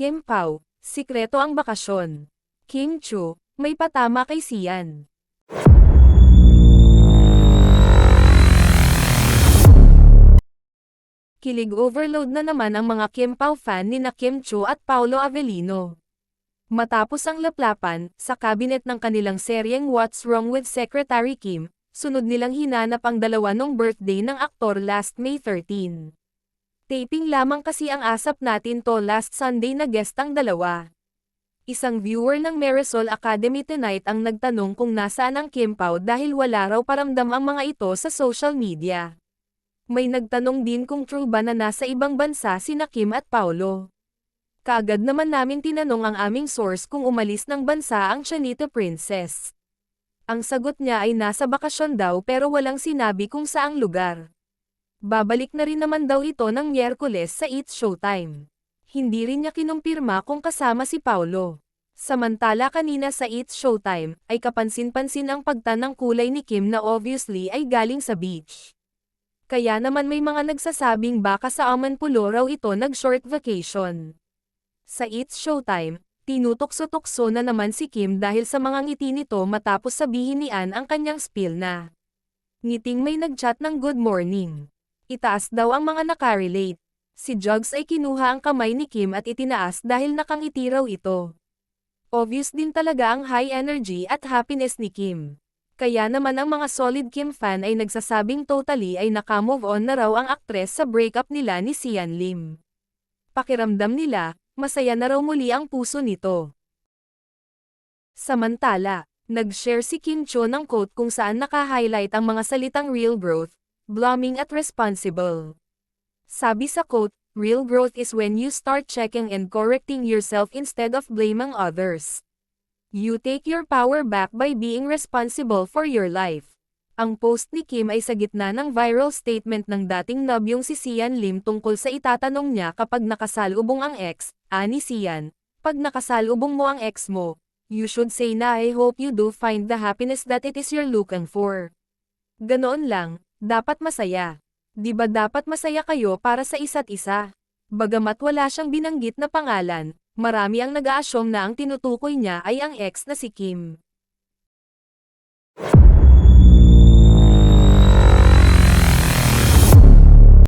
Kim Pao, sikreto ang bakasyon. Kim Chu, may patama kay Sian. Kilig overload na naman ang mga Kim Pao fan nina Kim Chu at Paolo Avellino. Matapos ang laplapan, sa kabinet ng kanilang seryeng What's Wrong with Secretary Kim, sunod nilang hinanap ang dalawa nung birthday ng aktor last May 13. Taping lamang kasi ang asap natin to last Sunday na guest ang dalawa. Isang viewer ng Marisol Academy Tonight ang nagtanong kung nasaan ang Kim Pao dahil wala raw paramdam ang mga ito sa social media. May nagtanong din kung true ba na nasa ibang bansa sina Kim at Paolo. Kaagad naman namin tinanong ang aming source kung umalis ng bansa ang Chanita Princess. Ang sagot niya ay nasa bakasyon daw pero walang sinabi kung saang lugar. Babalik na rin naman daw ito ng Miyerkules sa It's Showtime. Hindi rin niya kinumpirma kung kasama si Paolo. Samantala kanina sa It's Showtime, ay kapansin-pansin ang pagtan ng kulay ni Kim na obviously ay galing sa beach. Kaya naman may mga nagsasabing baka sa Amanpulo raw ito nag-short vacation. Sa It's Showtime, tinutokso-tokso na naman si Kim dahil sa mga ngiti nito matapos sabihin ni Ann ang kanyang spiel na. Ngiting may nagchat ng good morning. Itaas daw ang mga nakarelate. Si Jugs ay kinuha ang kamay ni Kim at itinaas dahil nakangiti raw ito. Obvious din talaga ang high energy at happiness ni Kim. Kaya naman ang mga solid Kim fan ay nagsasabing totally ay nakamove on na raw ang aktres sa breakup nila ni Sian Lim. Pakiramdam nila, masaya na raw muli ang puso nito. Samantala, nag-share si Kim Cho ng quote kung saan naka-highlight ang mga salitang real growth, blooming at responsible. Sabi sa quote, real growth is when you start checking and correcting yourself instead of blaming others. You take your power back by being responsible for your life. Ang post ni Kim ay sa gitna ng viral statement ng dating nobyong si Sian Lim tungkol sa itatanong niya kapag nakasalubong ang ex, ani Sian, pag nakasalubong mo ang ex mo, you should say na I hope you do find the happiness that it is you're looking for. Ganoon lang, dapat masaya. Di ba dapat masaya kayo para sa isa't isa? Bagamat wala siyang binanggit na pangalan, marami ang nag-a-assume na ang tinutukoy niya ay ang ex na si Kim.